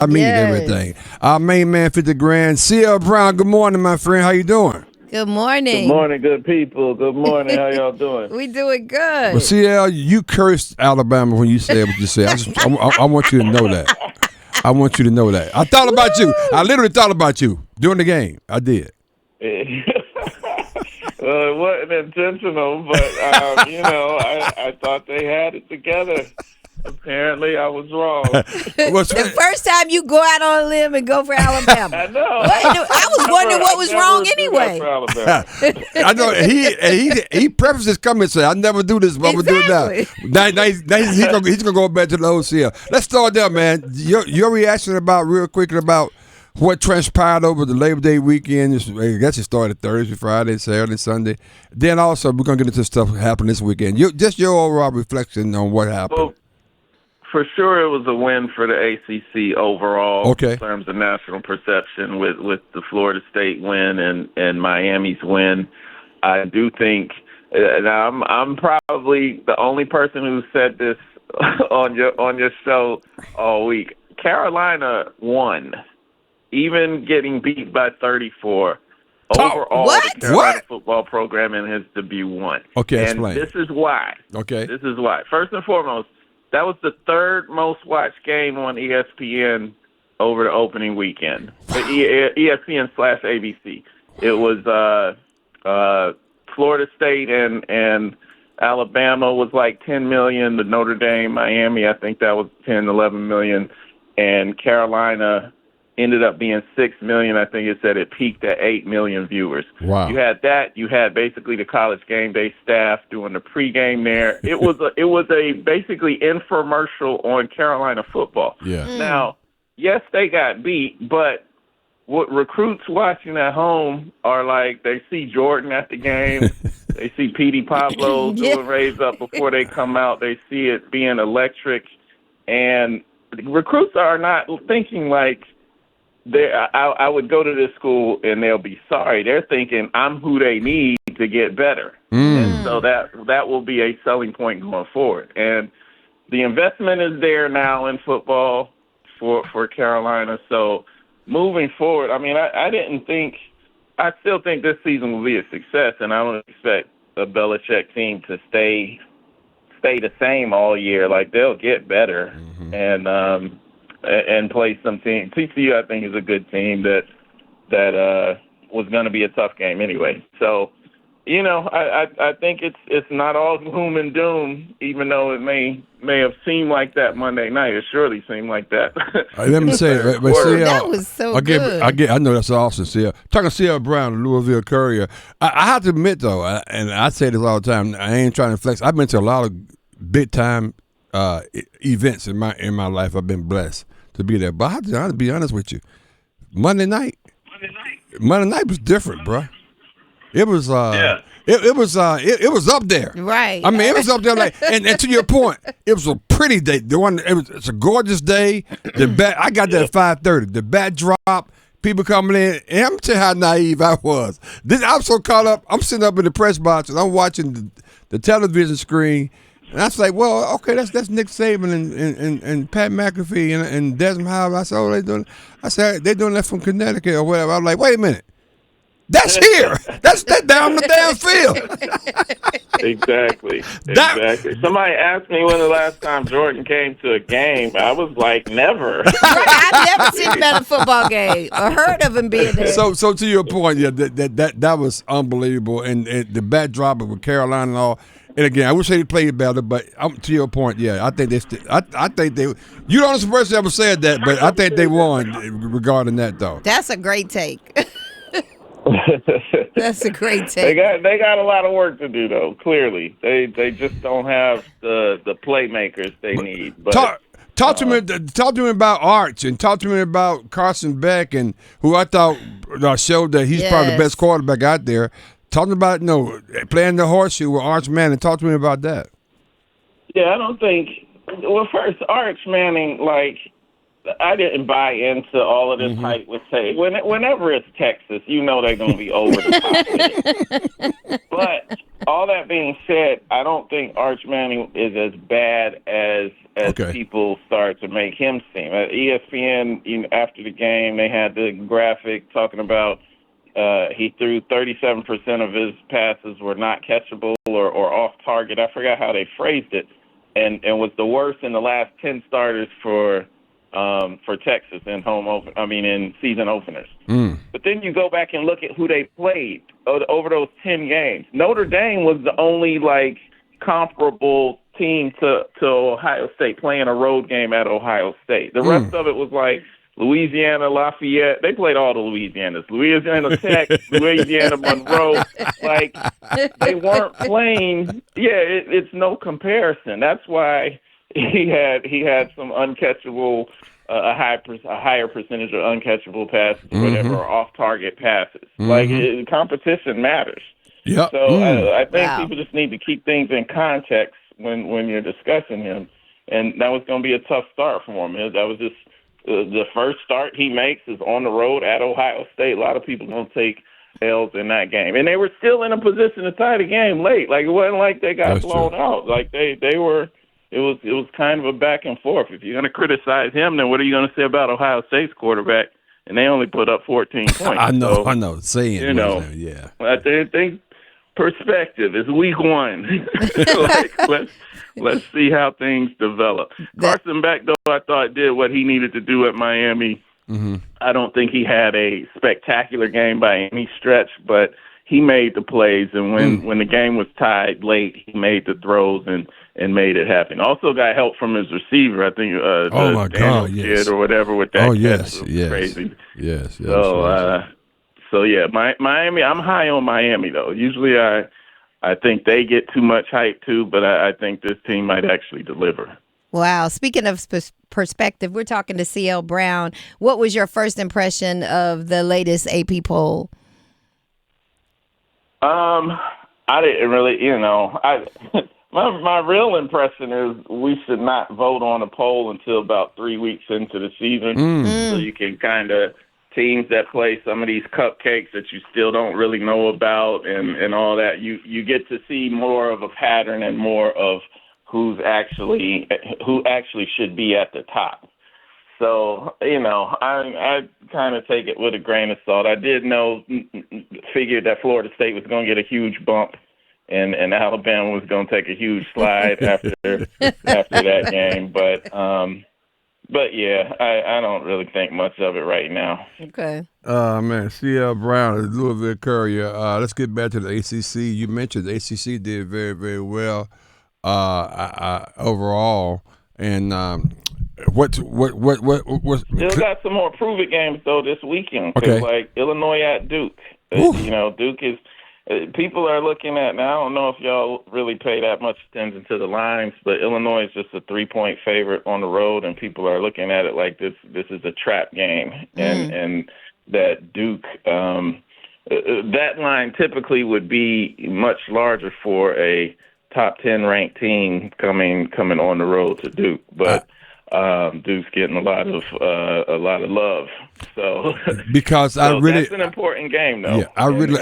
I mean everything. Our main man, 50 grand. CL Brown, good morning, my friend. How you doing? Good morning. Good morning, good people. Good morning. How y'all doing? We doing good. Well, CL, you cursed Alabama when you said what you said. I want you to know that. I want you to know that. I thought about you. I literally thought about you during the game. I did. Well, it wasn't intentional, but, I thought they had it together. Apparently, I was wrong. The first time you go out on a limb and go for Alabama. I know. I was wondering what was wrong anyway. I know. He prefaced his comments saying, "I never do this, but I'm gonna do it now." He's gonna go back to the OCL. Let's start there, man. Your reaction real quickly about what transpired over the Labor Day weekend. I guess it started Thursday, Friday, Saturday, Sunday. Then also we're gonna get into stuff that happened this weekend. Just your overall reflection on what happened. Well, for sure, it was a win for the ACC overall in terms of national perception with the Florida State win and Miami's win. I do think, and I'm probably the only person who said this on your show all week. Carolina won, even getting beat by 34. Overall, the Carolina football program in his debut won. Okay, and explain. This is why. Okay, this is why. First and foremost, that was the third most watched game on ESPN over the opening weekend. ESPN/ABC. It was Florida State and Alabama was like 10 million. The Notre Dame, Miami, I think that was 10, 11 million. And Carolina ended up being 6 million. I think it said it peaked at 8 million viewers. Wow. You had that. You had basically the College Game Day staff doing the pregame there. It was a basically infomercial on Carolina football. Yeah. Now, yes, they got beat, but what recruits watching at home are like, they see Jordan at the game. They see Petey Pablo doing raise up before they come out. They see it being electric. And recruits are not thinking like, I would go to this school and they'll be sorry. They're thinking I'm who they need to get better. And so that will be a selling point going forward. And the investment is there now in football for Carolina. So moving forward, I mean, I still think this season will be a success, and I don't expect a Belichick team to stay the same all year. Like, they'll get better. And play some team. TCU, I think, is a good team that was going to be a tough game anyway. So, I think it's not all gloom and doom, even though it may have seemed like that Monday night. It surely seemed like that. Let me say, but that was so good. I know that's awesome, CL. Talking to CL Brown, the Louisville Courier. I have to admit, though, and I say this all the time, I ain't trying to flex. I've been to a lot of big-time events in my life. I've been blessed to be there, but I have to be honest with you. Monday night was different, bro. It was it was up there, right? I mean, it was up there, like, and to your point, it was a pretty day. It's a gorgeous day. I got there at 5:30. The bat drop, people coming in, and I'm telling you how naive I was. I'm so caught up. I'm sitting up in the press box and I'm watching the television screen. And I was like, well, okay, that's Nick Saban and Pat McAfee and Desmond Howard. I said, oh, they doing. I said, they doing that from Connecticut or whatever. I was like, wait a minute, that's here. That's down the damn field. Exactly. Somebody asked me when the last time Jordan came to a game. I was like, never. I've never seen him at a football game or heard of him being there. So to your point, yeah, that was unbelievable, and the backdrop with Carolina and all. And again, I wish they played better, but to your point, yeah, I think they. You don't the person ever said that, but I think they won regarding that, though. That's a great take. That's a greght take. They got a lot of work to do, though. Clearly, they just don't have the playmakers they need. But talk to me about Arch, and talk to me about Carson Beck, and who I thought showed that he's probably the best quarterback out there. Talking about playing the horseshoe with Arch Manning. Talk to me about that. Yeah, I don't think. Well, first, Arch Manning, like, I didn't buy into all of this hype with say whenever it's Texas, you know they're going to be over the top with it. But all that being said, I don't think Arch Manning is as bad as people start to make him seem. At ESPN, after the game, they had the graphic talking about he threw 37% of his passes were not catchable or off target. I forgot how they phrased it, and was the worst in the last 10 starters for Texas in season openers. But then you go back and look at who they played over those 10 games. Notre Dame was the only comparable team to Ohio State playing a road game at Ohio State. The rest of it was like Louisiana, Lafayette. They played all the Louisianas. Louisiana Tech, Louisiana Monroe. They weren't playing. Yeah, it's no comparison. That's why he had some uncatchable, a higher percentage of uncatchable passes, whatever, or off-target passes. Competition matters. Yep. So I think people just need to keep things in context when you're discussing him, and that was going to be a tough start for him. That was just the first start he makes is on the road at Ohio State. A lot of people don't take L's in that game, and they were still in a position to tie the game late. It wasn't like they got blown out. They were. It was kind of a back and forth. If you're going to criticize him, then what are you going to say about Ohio State's quarterback? And they only put up 14 points. I know. Saying, yeah. I think perspective is week one. Let's see how things develop. Carson Beck, though, I thought did what he needed to do at Miami. I don't think he had a spectacular game by any stretch, but he made the plays, and when the game was tied late, he made the throws and made it happen. Also got help from his receiver, I think. Kid or whatever with that. Crazy. Yes. So Miami. I'm high on Miami though. Usually, I think they get too much hype too, but I think this team might actually deliver. Wow. Speaking of perspective, we're talking to CL Brown. What was your first impression of the latest AP poll? I didn't really, my real impression is we should not vote on a poll until about 3 weeks into the season. So you can kind of teams that play some of these cupcakes that you still don't really know about and all that. You get to see more of a pattern and more of who actually should be at the top. So, I kind of take it with a grain of salt. I did figured that Florida State was going to get a huge bump and Alabama was going to take a huge slide after that game. But yeah, I don't really think much of it right now. Okay. Man, CL Brown, Louisville Courier. Let's get back to the ACC. You mentioned the ACC did very, very well overall, and what still got some more prove it games though this weekend. Okay. Illinois at Duke. Duke is. People are looking at now. I don't know if y'all really pay that much attention to the lines, but Illinois is just a 3-point favorite on the road, and people are looking at it like this is a trap game, and that Duke that line typically would be much larger for a top 10 ranked team coming on the road to Duke, but. Duke's getting a lot of love. So because that's an important game, though. Yeah, I really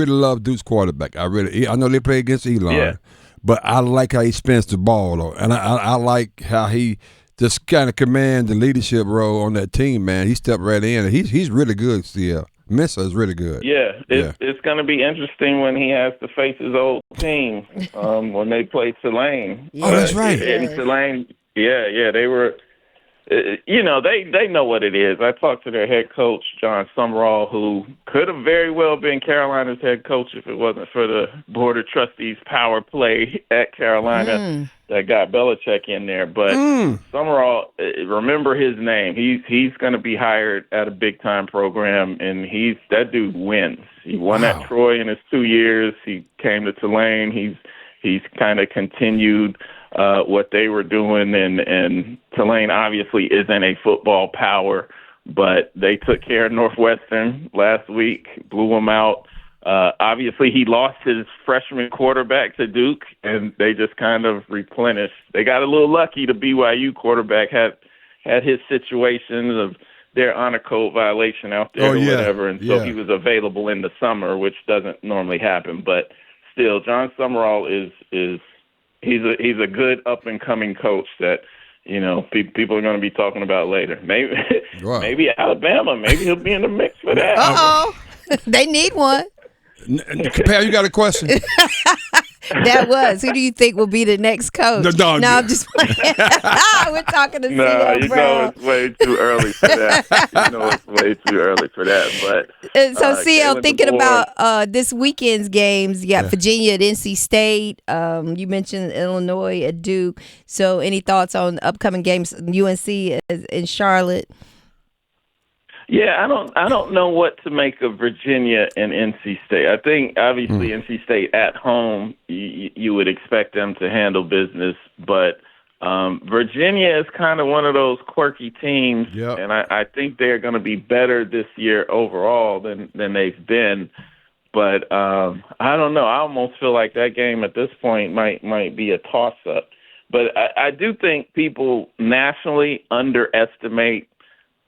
love Duke's quarterback. I know they play against Elon, but I like how he spins the ball, though, and I like how he just kind of command the leadership role on that team. Man, he stepped right in, and he's really good. CL Mensa is really good. Yeah, it's going to be interesting when he has to face his old team when they play Tulane. Oh, that's right. And Tulane. Yeah, they were, they know what it is. I talked to their head coach, John Summerall, who could have very well been Carolina's head coach if it wasn't for the Board of Trustees power play at Carolina that got Belichick in there. But Summerall, remember his name. He's going to be hired at a big-time program, and that dude wins. He won at Troy in his 2 years. He came to Tulane. He's kind of continued what they were doing, and Tulane obviously isn't a football power, but they took care of Northwestern last week, blew them out. Obviously, he lost his freshman quarterback to Duke, and they just kind of replenished. They got a little lucky. The BYU quarterback had his situations of their honor code violation out there or whatever, and so he was available in the summer, which doesn't normally happen. But still, John Summerall he's a good up and coming coach that people are going to be talking about later. Maybe Alabama, maybe he'll be in the mix for that. Uh-oh. They need one. Pam, you got a question? Who do you think will be the next coach? No, I'm just playing. We're talking to CL Brown. It's way too early for that. It's way too early for that. But so CL, thinking about this weekend's games, you got Virginia at NC State. You mentioned Illinois at Duke. So any thoughts on upcoming games? UNC in Charlotte. Yeah, I don't know what to make of Virginia and NC State. I think obviously NC State at home, you would expect them to handle business, but Virginia is kind of one of those quirky teams, and I think they're going to be better this year overall than they've been. But I don't know. I almost feel like that game at this point might be a toss-up. But I do think people nationally underestimate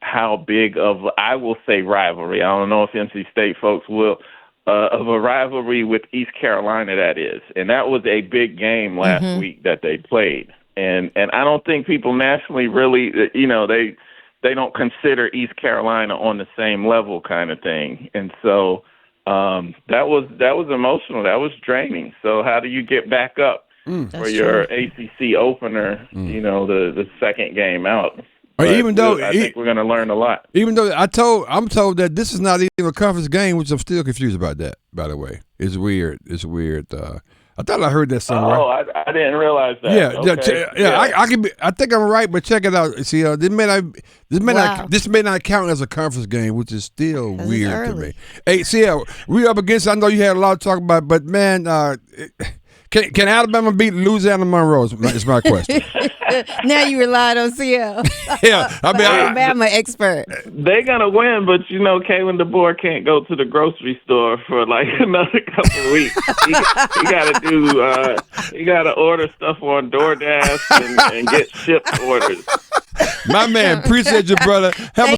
how big of, I will say, rivalry. I don't know if NC State folks will, of a rivalry with East Carolina that is. And that was a big game last week that they played. And I don't think people nationally really, they don't consider East Carolina on the same level kind of thing. And so that was emotional. That was draining. So how do you get back up for your ACC opener, the second game out? Even though I think we're going to learn a lot. Even though I'm told that this is not even a conference game, which I'm still confused about that. By the way, it's weird. I thought I heard that somewhere. Oh, I didn't realize that. I think I'm right, but check it out. See, this may not count as a conference game, which is still weird to me. Hey, CL, we up against. I know you had a lot to talk about, but man, can Alabama beat Louisiana Monroe? Is my question. Now you relied on CL. Yeah, Alabama expert. They're gonna win, but Kalen DeBoer can't go to the grocery store for like another couple of weeks. He gotta order stuff on DoorDash and get shipped orders. My man, appreciate you, brother. Have a